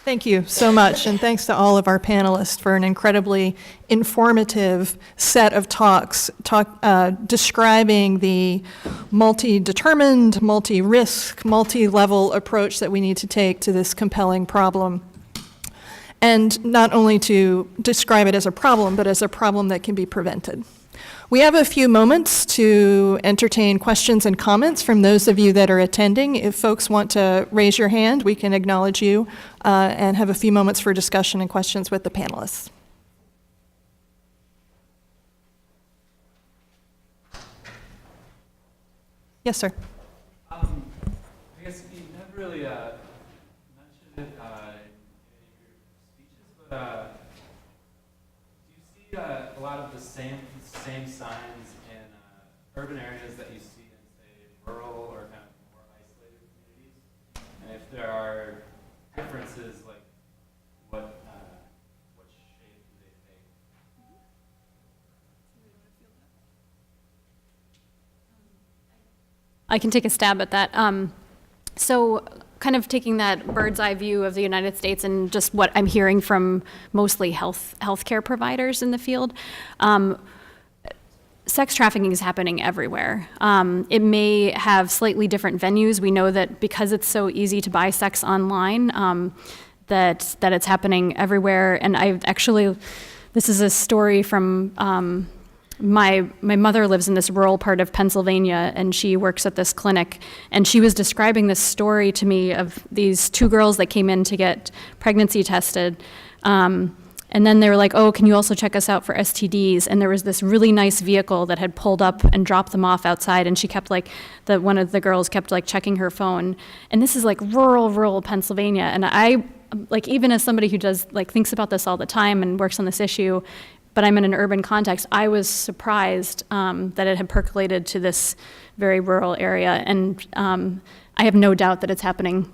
Thank you so much, and thanks to all of our panelists for an incredibly informative set of talks describing the multi-determined, multi-risk, multi-level approach that we need to take to this compelling problem. And not only to describe it as a problem, but as a problem that can be prevented. We have a few moments to entertain questions and comments from those of you that are attending. If folks want to raise your hand, we can acknowledge you and have a few moments for discussion and questions with the panelists. Yes, sir. I guess you never really mentioned it in your speeches, but do you see a lot of the same signs in urban areas that you see in, say, rural or kind of more isolated communities? And if there are differences, like what shape do they take? I can take a stab at that. So kind of taking that bird's eye view of the United States and just what I'm hearing from mostly healthcare providers in the field, sex trafficking is happening everywhere. It may have slightly different venues. We know that because it's so easy to buy sex online, that it's happening everywhere. And I've actually, this is a story from my mother lives in this rural part of Pennsylvania, and she works at this clinic, and she was describing this story to me of these two girls that came in to get pregnancy tested. And then they were like, oh, can you also check us out for STDs? And there was this really nice vehicle that had pulled up and dropped them off outside, and she kept one of the girls kept checking her phone. And this is rural Pennsylvania. And I, even as somebody who does, thinks about this all the time and works on this issue, but I'm in an urban context, I was surprised that it had percolated to this very rural area. And I have no doubt that it's happening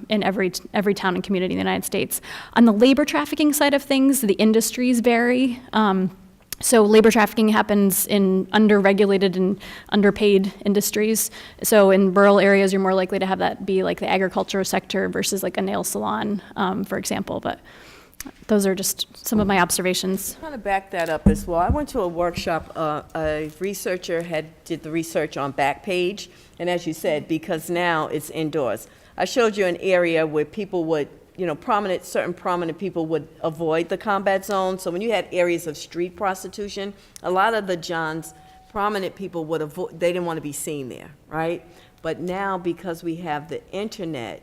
in every town and community in the United States. On the labor trafficking side of things, the industries vary. So labor trafficking happens in underregulated and underpaid industries. So in rural areas, you're more likely to have that be the agriculture sector versus a nail salon, for example. But those are just some of my observations. I'm trying to back that up as well. I went to a workshop. A researcher did the research on Backpage, and as you said, because now it's indoors. I showed you an area where people would, certain prominent people would avoid the combat zone. So when you had areas of street prostitution, a lot of the Johns prominent people would avoid. They didn't want to be seen there, right? But now because we have the internet.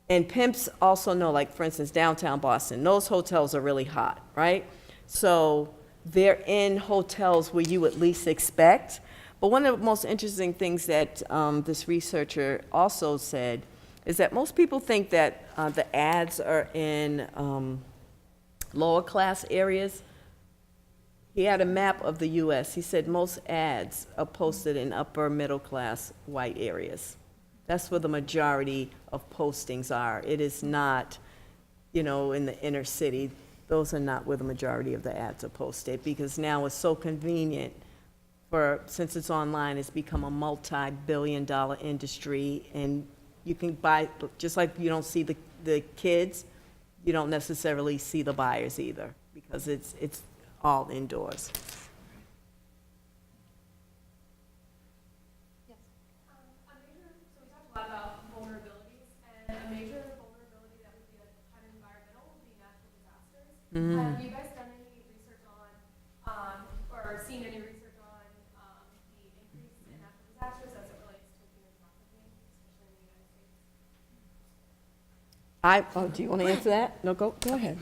And pimps also know, for instance, downtown Boston, those hotels are really hot, right? So they're in hotels where you at least expect. But one of the most interesting things that this researcher also said is that most people think that the ads are in lower class areas. He had a map of the US. He said most ads are posted in upper middle class white areas. That's where the majority of postings are. It is not, in the inner city. Those are not where the majority of the ads are posted, because now it's so convenient since it's online, it's become a multi-billion-dollar industry, and you can buy, just like you don't see the kids, you don't necessarily see the buyers either, because it's all indoors. Mm-hmm. Have you guys done any research on, or seen any research on the increase in natural disasters as it relates to human trafficking, especially in the United States? Do you want to answer that? No, go ahead.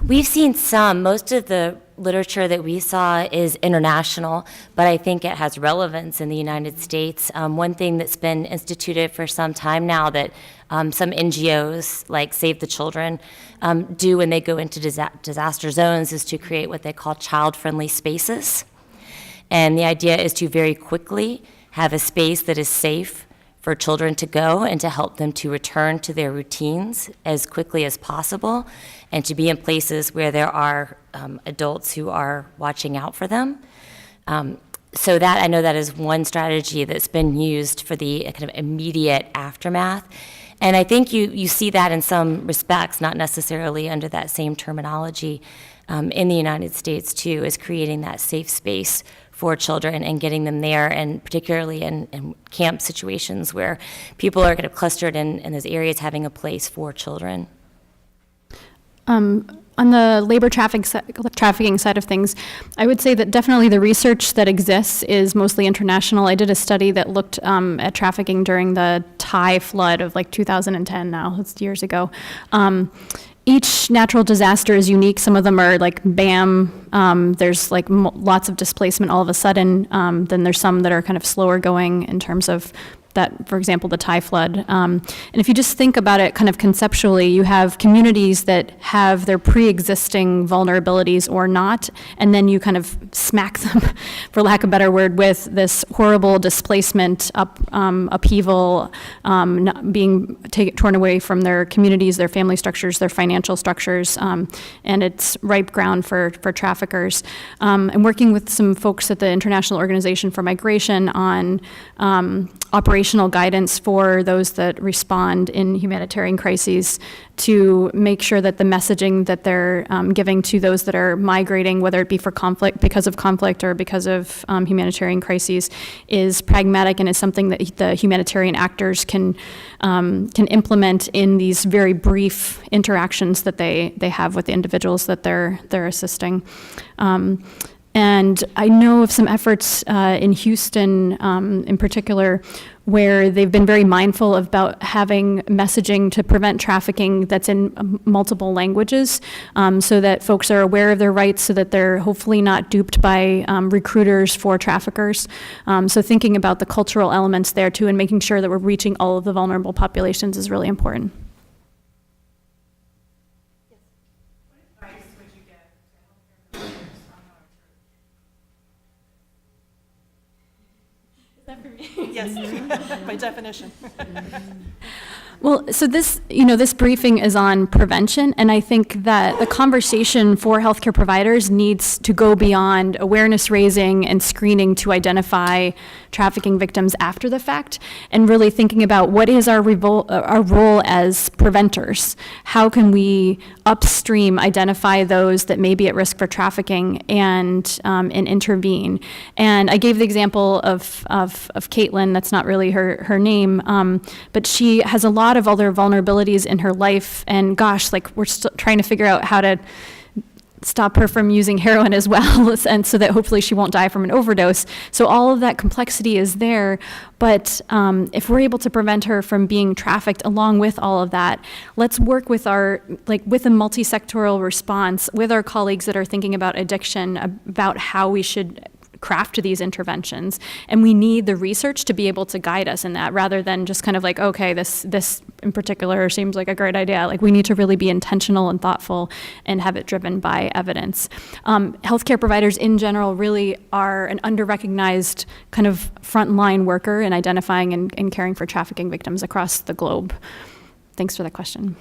We've seen some. Most of the literature that we saw is international, but I think it has relevance in the United States. One thing that's been instituted for some time now that some NGOs, like Save the Children, do when they go into disaster zones is to create what they call child-friendly spaces. And the idea is to very quickly have a space that is safe for children to go and to help them to return to their routines as quickly as possible, and to be in places where there are adults who are watching out for them. So that, I know that is one strategy that's been used for the kind of immediate aftermath. And I think you see that in some respects, not necessarily under that same terminology, in the United States too, is creating that safe space for children and getting them there, and particularly in camp situations where people are kind of clustered in those areas, having a place for children. On the labor trafficking side of things, I would say that definitely the research that exists is mostly international. I did a study that looked at trafficking during the Thai flood of like 2010 now, it's years ago. Each natural disaster is unique. Some of them are like bam, there's like lots of displacement all of a sudden. Then there's some that are kind of slower going in terms of that, for example, the Thai flood. And if you just think about it kind of conceptually, you have communities that have their pre-existing vulnerabilities or not, and then you kind of smack them, for lack of a better word, with this horrible displacement, upheaval, being torn away from their communities, their family structures, their financial structures, and it's ripe ground for traffickers. I'm working with some folks at the International Organization for Migration on operational guidance for those that respond in humanitarian crises to make sure that the messaging that they're giving to those that are migrating, whether it be for conflict, because of conflict, or because of humanitarian crises, is pragmatic and is something that the humanitarian actors can implement in these very brief interactions that they have with the individuals that they're assisting. And I know of some efforts in Houston in particular where they've been very mindful about having messaging to prevent trafficking that's in multiple languages, so that folks are aware of their rights, so that they're hopefully not duped by recruiters for traffickers. So thinking about the cultural elements there too, and making sure that we're reaching all of the vulnerable populations is really important. Yes, by definition. Well, so this briefing is on prevention, and I think that the conversation for healthcare providers needs to go beyond awareness raising and screening to identify trafficking victims after the fact, and really thinking about what is our role as preventors. How can we upstream identify those that may be at risk for trafficking and intervene? And I gave the example of Caitlin. That's not really her name, but she has a lot of other vulnerabilities in her life, and gosh, like we're still trying to figure out how to stop her from using heroin as well, and so that hopefully she won't die from an overdose. So all of that complexity is there, but if we're able to prevent her from being trafficked along with all of that, let's work with with a multi-sectoral response with our colleagues that are thinking about addiction, about how we should craft these interventions. And we need the research to be able to guide us in that, rather than just kind of like, okay, this in particular seems like a great idea. Like, we need to really be intentional and thoughtful and have it driven by evidence. Healthcare providers in general really are an under-recognized kind of frontline worker in identifying and caring for trafficking victims across the globe. Thanks for the question.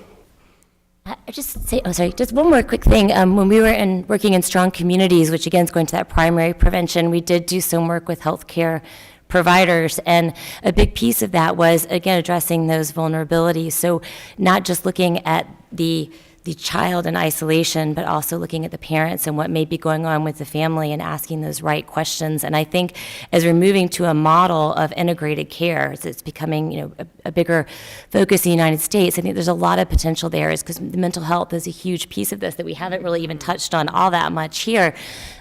Just one more quick thing. When we were working in strong communities, which again is going to that primary prevention, we did do some work with healthcare providers, and a big piece of that was, again, addressing those vulnerabilities. So not just looking at the child in isolation, but also looking at the parents and what may be going on with the family and asking those right questions. And I think as we're moving to a model of integrated care, as it's becoming, a bigger focus in the United States, I think there's a lot of potential there, is because the mental health is a huge piece of this that we haven't really even touched on all that much here.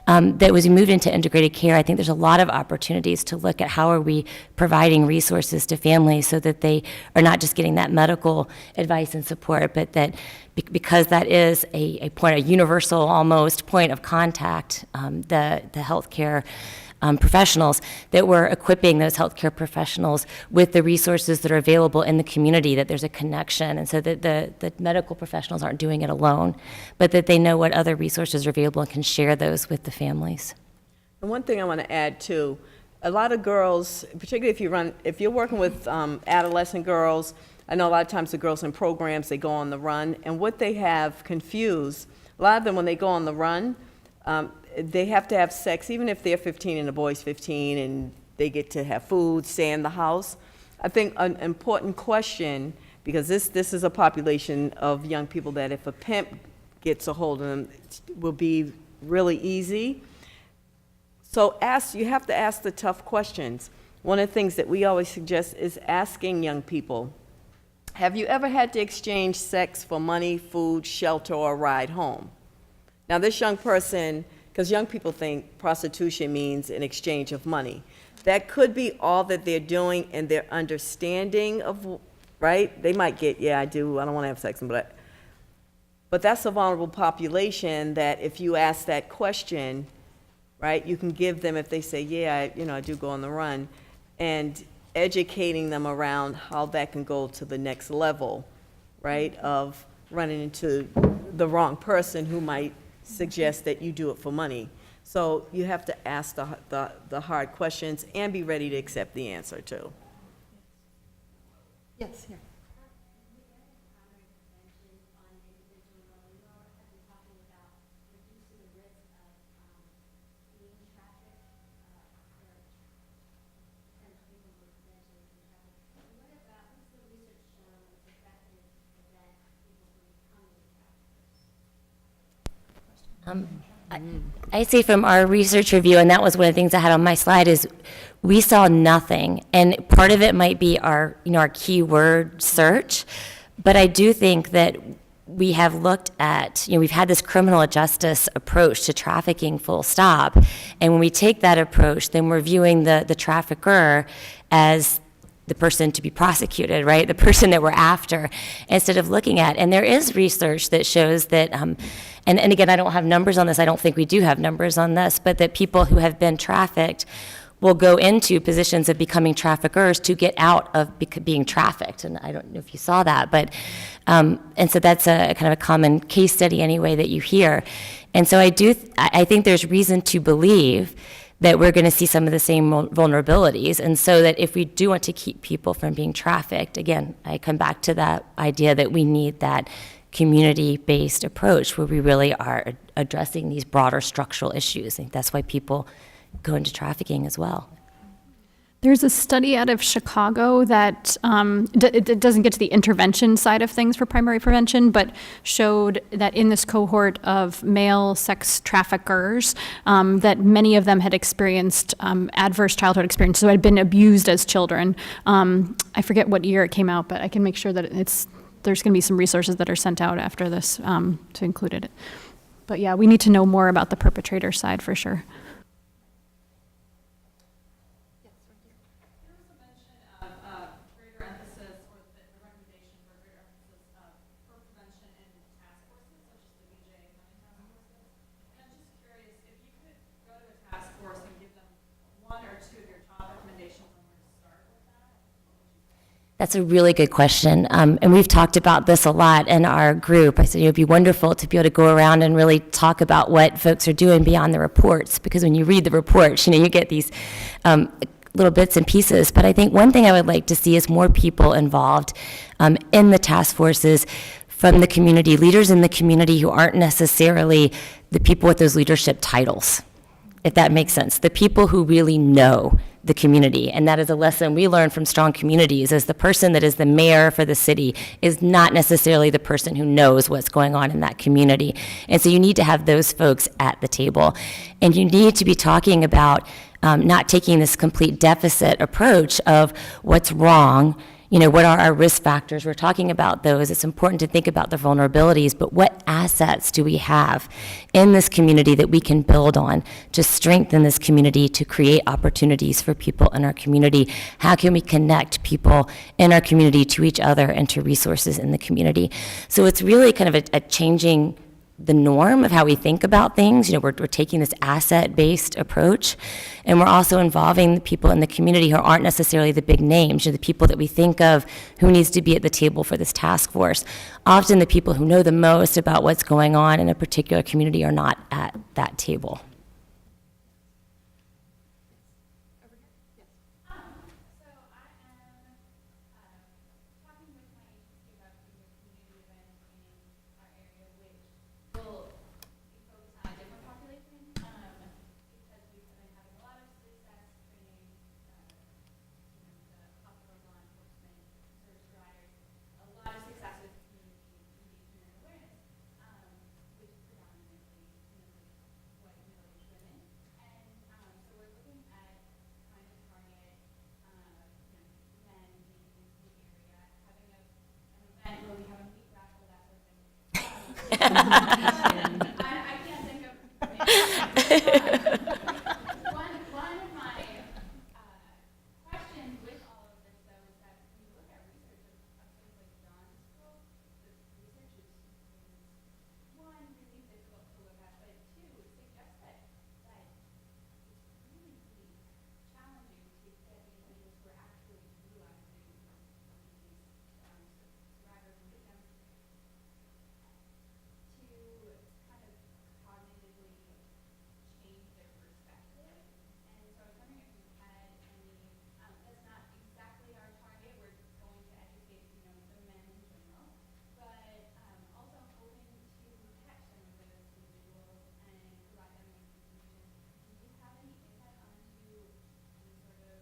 That as we move into integrated care, I think there's a lot of opportunities to look at how are we providing resources to families so that they are not just getting that medical advice and support, but that because that is a universal almost point of contact, the healthcare professionals, that we're equipping those healthcare professionals with the resources that are available in the community, that there's a connection, and so that the medical professionals aren't doing it alone, but that they know what other resources are available and can share those with the families. And one thing I want to add too, a lot of girls, particularly if you're working with adolescent girls, I know a lot of times the girls in programs, they go on the run, and what they have confused, a lot of them when they go on the run, they have to have sex, even if they're 15 and the boy's 15, and they get to have food, stay in the house. I think an important question Because this is a population of young people that if a pimp gets a hold of them, it will be really easy. So you have to ask the tough questions. One of the things that we always suggest is asking young people, have you ever had to exchange sex for money, food, shelter, or a ride home? Now this young person, because young people think prostitution means an exchange of money. That could be all that they're doing and their understanding of, right? They might get, yeah, I do, I don't want to have sex, but that's a vulnerable population that if you ask that question, right, you can give them, if they say, yeah, I do go on the run, and educating them around how that can go to the next level, right, of running into the wrong person who might suggest that you do it for money. So you have to ask the hard questions and be ready to accept the answer too. Yes, here. I say from our research review, and that was one of the things I had on my slide, is we saw nothing. And part of it might be our keyword search, but I do think that we have looked at, we've had this criminal justice approach to trafficking full stop. And when we take that approach, then we're viewing the trafficker as the person to be prosecuted, right? The person that we're after, instead of looking at. And there is research that shows that, and again, I don't have numbers on this, I don't think we do have numbers on this, but that people who have been trafficked will go into positions of becoming traffickers to get out of being trafficked. And I don't know if you saw that, but, and so that's a kind of a common case study anyway that you hear. And so I think there's reason to believe that we're going to see some of the same vulnerabilities. And so that if we do want to keep people from being trafficked, again, I come back to that idea that we need that community-based approach where we really are addressing these broader structural issues. I think that's why people go into trafficking as well. There's a study out of Chicago that it doesn't get to the intervention side of things for primary prevention, but showed that in this cohort of male sex traffickers, that many of them had experienced adverse childhood experiences, so had been abused as children. I forget what year it came out, but I can make sure that there's going to be some resources that are sent out after this to include it. But yeah, we need to know more about the perpetrator side for sure. That's a really good question. And we've talked about this a lot in our group. I said it would be wonderful to be able to go around and really talk about what folks are doing beyond the reports, because when you read the reports, you get these little bits and pieces. But I think one thing I would like to see is more people involved in the task forces from the community, leaders in the community who aren't necessarily the people with those leadership titles, if that makes sense. The people who really know the community. And that is a lesson we learned from strong communities, as the person that is the mayor for the city is not necessarily the person who knows what's going on in that community. And so you need to have those folks at the table. And you need to be talking about not taking this complete deficit approach of what's wrong, what are our risk factors? We're talking about those. It's important to think about the vulnerabilities, but what assets do we have in this community that we can build on to strengthen this community, to create opportunities for people in our community? How can we connect people in our community to each other and to resources in the community? So it's really kind of a changing the norm of how we think about things. We're taking this asset-based approach, and we're also involving the people in the community who aren't necessarily the big names, the people that we think of who needs to be at the table for this task force. Often the people who know the most about what's going on in a particular community are not at that table. I can't think of. One of my questions with all of this, though, is that when you look at research of things like John's school, the research is one, really difficult to look at, but two, it suggests that it's really, really challenging to get individuals who are actually utilizing these survivors and victims to kind of cognitively change their perspective. And so I was wondering if you had any, that's not exactly our target, we're going to educate, the men in general, but also hoping to catch some of those individuals and provide them with information. Do you have any insight onto any sort of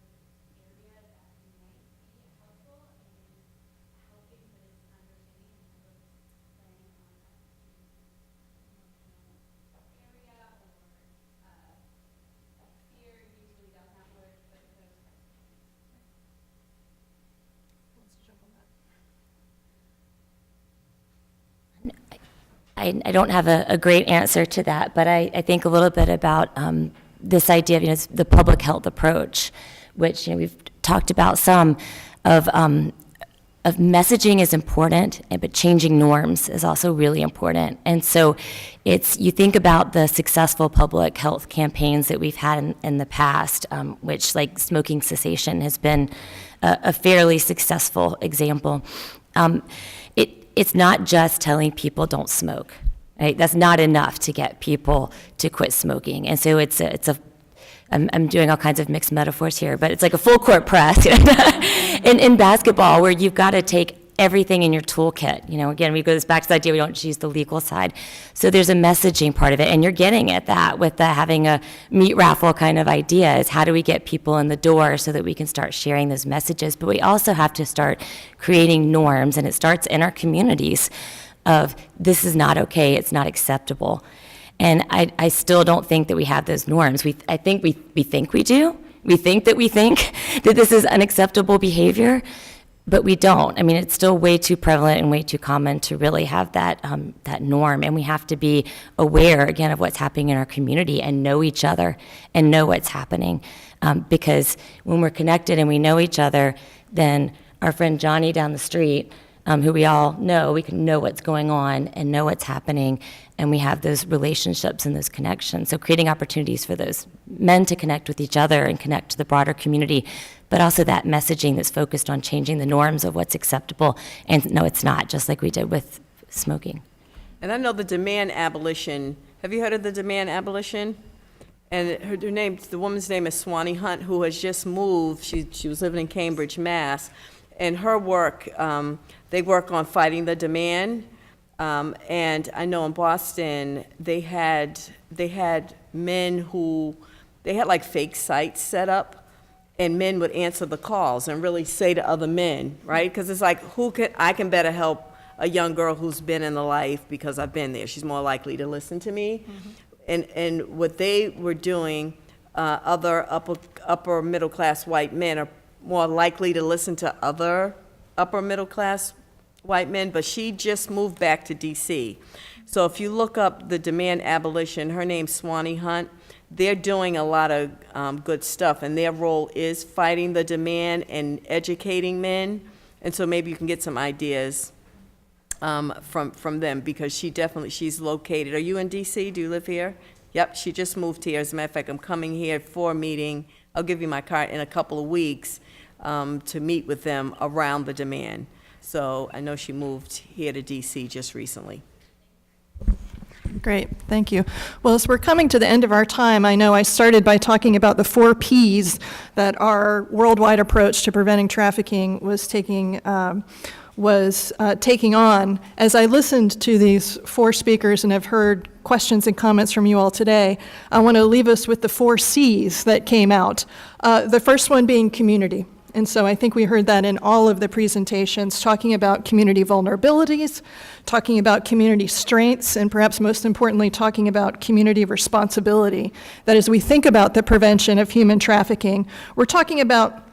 area that might be helpful in helping this understanding and sort of playing on that area, or fear usually does not work, but those types of I don't have a great answer to that, but I think a little bit about this idea of the public health approach, which we've talked about some of messaging is important, but changing norms is also really important. And so you think about the successful public health campaigns that we've had in the past, which like smoking cessation has been a fairly successful example. It's not just telling people don't smoke, right? That's not enough to get people to quit smoking. And so I'm doing all kinds of mixed metaphors here, but it's like a full court press in basketball, where you've got to take everything in your toolkit. Again, we go back to the idea we don't just use the legal side. So there's a messaging part of it, and you're getting at that with having a meat raffle kind of idea, is how do we get people in the door so that we can start sharing those messages. But we also have to start creating norms, and it starts in our communities of this is not okay, it's not acceptable. And I still don't think that we have those norms. I think we think we do. We think that this is unacceptable behavior, but we don't. I mean, it's still way too prevalent and way too common to really have that norm. And we have to be aware, again, of what's happening in our community and know each other and know what's happening. Because when we're connected and we know each other, then our friend Johnny down the street, who we all know, we can know what's going on and know what's happening, and we have those relationships and those connections. So creating opportunities for those men to connect with each other and connect to the broader community, but also that messaging that's focused on changing the norms of what's acceptable, and no, it's not, just like we did with smoking. And I know the demand abolition, have you heard of the demand abolition? And the woman's name is Swanee Hunt, who has just moved. She was living in Cambridge, Mass. And her work, they work on fighting the demand. And I know in Boston, they had men who, they had like fake sites set up, and men would answer the calls and really say to other men, right? Because it's like, I can better help a young girl who's been in the life because I've been there. She's more likely to listen to me. Mm-hmm. And what they were doing, other upper middle class white men are more likely to listen to other upper middle class white men, but she just moved back to DC. So if you look up the demand abolition, her name's Swanee Hunt, they're doing a lot of good stuff, and their role is fighting the demand and educating men. And so maybe you can get some ideas from them, because she's located. Are you in DC? Do you live here? Yep, she just moved here. As a matter of fact, I'm coming here for a meeting. I'll give you my card in a couple of weeks to meet with them around the demand. So I know she moved here to DC just recently. Great, thank you. Well, as we're coming to the end of our time, I know I started by talking about the 4 Ps that our worldwide approach to preventing trafficking was taking on. As I listened to these 4 speakers and have heard questions and comments from you all today, I want to leave us with the 4 Cs that came out. The first one being community. And so I think we heard that in all of the presentations, talking about community vulnerabilities, talking about community strengths, and perhaps most importantly, talking about community responsibility. That as we think about the prevention of human trafficking, we're talking about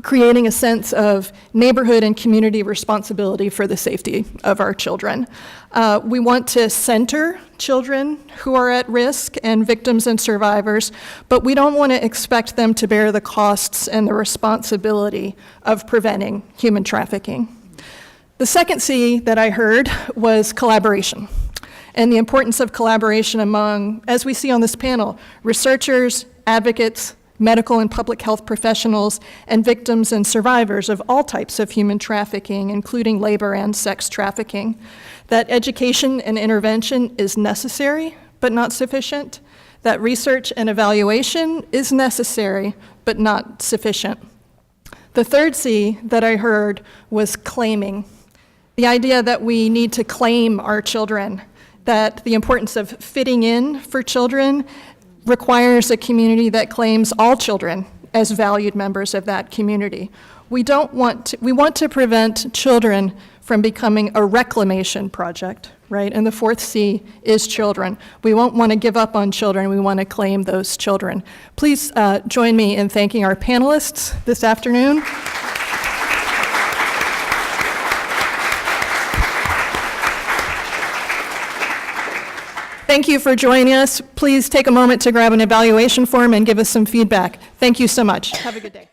creating a sense of neighborhood and community responsibility for the safety of our children. We want to center children who are at risk and victims and survivors, but we don't want to expect them to bear the costs and the responsibility of preventing human trafficking. The second C that I heard was collaboration, and the importance of collaboration among, as we see on this panel, researchers, advocates, medical and public health professionals, and victims and survivors of all types of human trafficking, including labor and sex trafficking. That education and intervention is necessary, but not sufficient. That research and evaluation is necessary, but not sufficient. The third C that I heard was claiming. The idea that we need to claim our children, that the importance of fitting in for children requires a community that claims all children as valued members of that community. We want to prevent children from becoming a reclamation project, right? And the fourth C is children. We won't want to give up on children. We want to claim those children. Please join me in thanking our panelists this afternoon. Thank you for joining us. Please take a moment to grab an evaluation form and give us some feedback. Thank you so much. Have a good day.